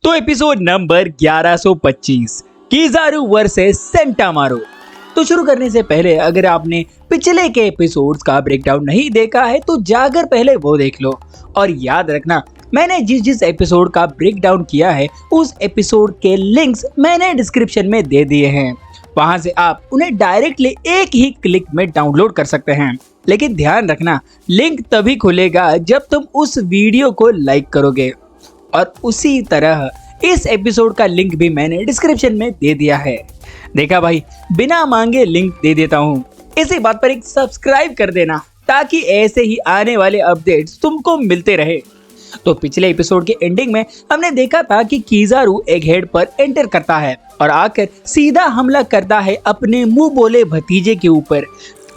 तो episode number 1125 कीज़ारू versus सेंटामारू। तो शुरू करने से पहले अगर आपने पिछले के एपिसोड्स का ब्रेकडाउन नहीं देखा है तो जाकर पहले वो देख लो। और याद रखना, मैंने जिस एपिसोड का ब्रेकडाउन किया है उस एपिसोड के लिंक्स मैंने डिस्क्रिप्शन में दे दिए हैं। वहां से आप उन्हें डायरेक्टली एक ही क्लिक में डाउनलोड कर सकते हैं। लेकिन ध्यान रखना, लिंक तभी खुलेगा जब तुम उस वीडियो को लाइक करोगे। और उसी तरह इस एपिसोड का लिंक भी मैंने डिस्क्रिप्शन में दे दिया है। देखा भाई, बिना मांगे लिंक दे देता हूँ। इसी बात पर एक सब्सक्राइब कर देना ताकि ऐसे ही आने वाले अपडेट्स तुमको मिलते रहे। तो पिछले एपिसोड के एंडिंग में हमने देखा था कि कीज़ारू एगहेड पर एंटर करता है और आकर सीधा हमला करता है अपने मुंह बोले भतीजे के ऊपर।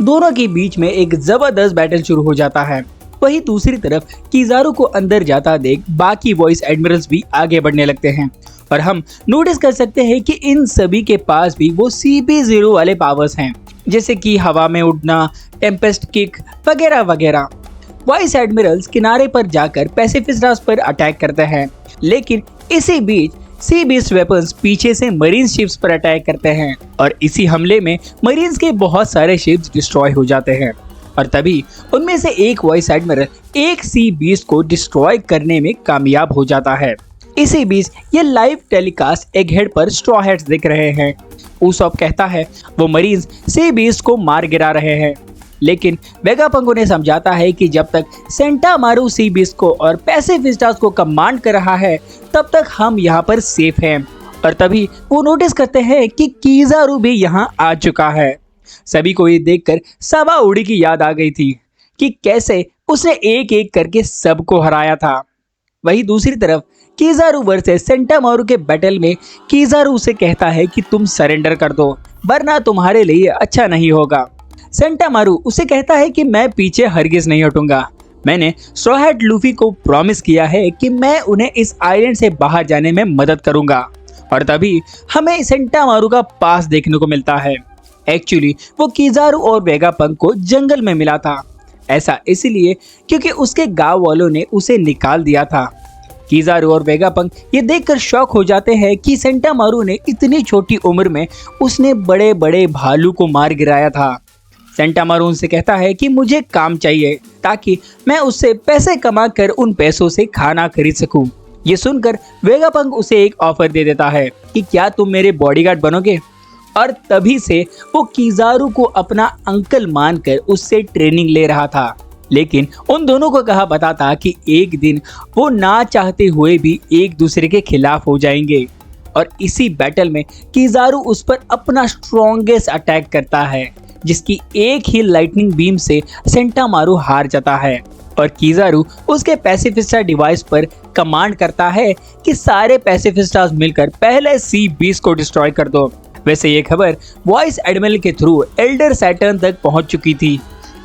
दोनों के बीच में एक जबरदस्त बैटल शुरू हो जाता है। वहीं दूसरी तरफ कीज़ारू को अंदर जाता देख बाकी वॉइस एडमिरल्स भी आगे बढ़ने लगते हैं और हम नोटिस कर सकते हैं कि इन सभी के पास भी वो CP0 वाले पावर्स हैं, जैसे कि हवा में उड़ना, टेम्पेस्ट किक वगैरह वगैरह। वॉइस एडमिरल्स किनारे पर जाकर पैसिफिस्टास पर अटैक करते हैं, लेकिन इसी बीच सी बीस्ट वेपन्स पीछे से मरीन शिप्स पर अटैक करते हैं और इसी हमले में मरीन्स के बहुत सारे शिप्स डिस्ट्रॉय हो जाते हैं। और तभी उनमें से एक वॉइस एडमिरल एक सी बीस्ट को डिस्ट्रॉय करने में कामयाब हो जाता है। इसी बीच ये लाइव टेलीकास्ट एगहेड पर स्ट्रॉ हैट्स दिख रहे हैं। उसॉप कहता है वो मरीन्स सी बीस्ट को मार गिरा रहे हैं, लेकिन वेगापंक उन्हें समझाता है कि जब तक सेंटामारू सी बीस्ट को और पैसिफिस्टास को कमांड कर रहा है तब तक हम यहाँ पर सेफ हैं। और तभी वो नोटिस करते हैं कि कीज़ारू भी यहाँ आ चुका है। सभी को ये देखकर सवा उड़ी की याद आ गई थी कि कैसे उसने एक एक करके सबको हराया था। वहीं दूसरी तरफ कीज़ारू वर्सेस सेंटामारू के बैटल में कीज़ारू उसे कहता है कि तुम सरेंडर कर दो वरना तुम्हारे लिए अच्छा नहीं होगा। सेंटामारू उसे कहता है कि मैं पीछे हरगिज नहीं हटूंगा। मैंने स्ट्रॉ हैट लूफी को प्रॉमिस किया है कि मैं उन्हें इस आइलैंड से बाहर जाने में मदद करूंगा। और तभी हमें सेंटामारू का पास देखने को मिलता है। एक्चुअली वो कीज़ारू और वेगापंक को जंगल में मिला था। ऐसा इसलिए क्योंकि उसके गांव वालों ने उसे निकाल दिया था। कीज़ारू और वेगापंक ये देखकर शॉक हो जाते हैं कि सेंटामारू ने इतनी छोटी उम्र में उसने बड़े बड़े भालू को मार गिराया था। सेंटामारू उनसे कहता है कि मुझे काम चाहिए ताकि मैं उससे पैसे कमा कर उन पैसों से खाना खरीद सकूं। ये सुनकर वेगापंक उसे एक ऑफर दे देता है कि क्या तुम मेरे बॉडीगार्ड बनोगे। और तभी से वो कीज़ारू को अपना अंकल मानकर उससे ट्रेनिंग ले रहा था। लेकिन उन दोनों को कहा पता था कि एक दिन वो ना चाहते हुए भी एक दूसरे के खिलाफ हो जाएंगे। और इसी बैटल में कीज़ारू उस पर अपना स्ट्रॉन्गेस्ट अटैक करता है, जिसकी एक ही लाइटनिंग बीम से सेंटामारू हार जाता है। और कीज़ारू उसके पैसिफिस्टा डिवाइस पर कमांड करता है कि सारे पैसिफिस्टास मिलकर पहले सी बीस्ट को डिस्ट्रॉय कर दो। वैसे ये खबर वॉइस एडमिरल के थ्रू एल्डर सैटर्न तक पहुंच चुकी थी।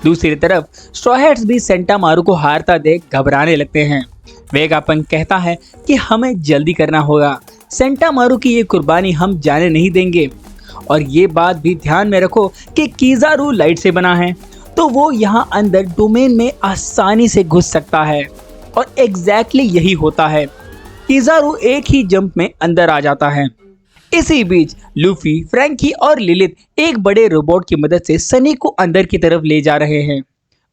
दूसरी तरफ स्ट्रॉ हैट्स भी सेंटामारू को हारता देख घबराने लगते हैं। वेगापंक कहता है कि हमें जल्दी करना होगा, सेंटामारू की ये कुर्बानी हम जाने नहीं देंगे। और ये बात भी ध्यान में रखो कि कीज़ारू लाइट से बना है तो वो यहाँ अंदर डोमेन में आसानी से घुस सकता है। और एग्जैक्टली यही होता है, कीज़ारू एक ही जंप में अंदर आ जाता है। इसी बीच लूफी, फ्रैंकी और लिलिथ एक बड़े रोबोट की मदद से सनी को अंदर की तरफ ले जा रहे हैं।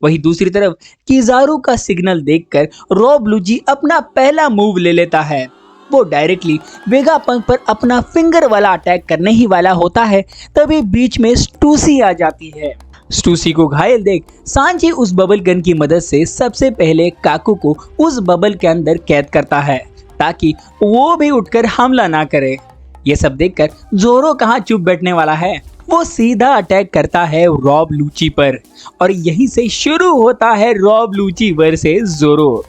वहीं दूसरी तरफ कीज़ारू का सिग्नल देखकर रॉब लूजी अपना पहला मूव ले लेता है। वो डायरेक्टली वेगापंक पर अपना फिंगर वाला अटैक करने ही वाला होता है, तभी बीच में स्टूसी आ जाती है। स्टूसी को घायल देख सांची उस बबल गन की मदद से सबसे पहले काकू को उस बबल के अंदर कैद करता है ताकि वो भी उठकर हमला ना करे। ये सब देखकर जोरो कहाँ चुप बैठने वाला है, वो सीधा अटैक करता है रॉब लूची पर। और यहीं से शुरू होता है रॉब लूची वर्सेस जोरो।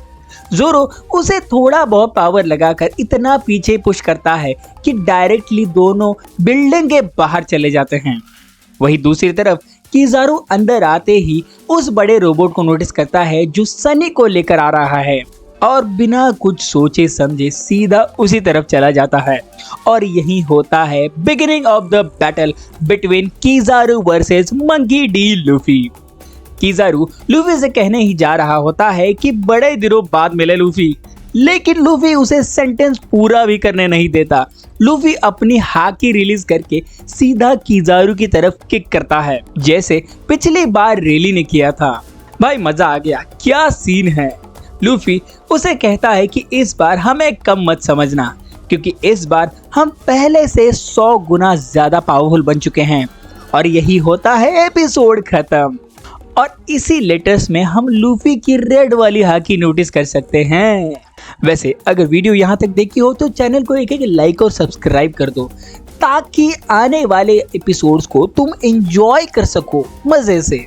जोरो उसे थोड़ा बहुत पावर लगाकर इतना पीछे पुश करता है कि डायरेक्टली दोनों बिल्डिंग के बाहर चले जाते हैं। वहीं दूसरी तरफ कीज़ारू अंदर आते ही उस बड़े रोबोट को नोटिस करता है जो सनी को लेकर आ रहा है और बिना कुछ सोचे समझे सीधा उसी तरफ चला जाता है। और यही होता है beginning of the battle between Kizaru versus Monkey D Luffy. Kizaru Luffy से कहने ही जा रहा होता है कि बड़े दिनों बाद मिले लूफी, लेकिन लूफी उसे सेंटेंस पूरा भी करने नहीं देता। लूफी अपनी हाकी रिलीज करके सीधा किजारू की तरफ किक करता है, जैसे पिछली बार रेली ने किया था। भाई मजा आ गया, क्या सीन है। लूफी उसे कहता है कि इस बार हमें कम मत समझना, क्योंकि इस बार हम पहले से 100 गुना ज्यादा पावरफुल बन चुके हैं। और यही होता है एपिसोड खत्म। और इसी लेटेस्ट में हम लूफी की रेड वाली हाकी नोटिस कर सकते हैं। वैसे अगर वीडियो यहाँ तक देखी हो तो चैनल को एक लाइक और सब्सक्राइब कर दो, ताकि आने वाले एपिसोड्स को तुम एंजॉय कर सको मजे से।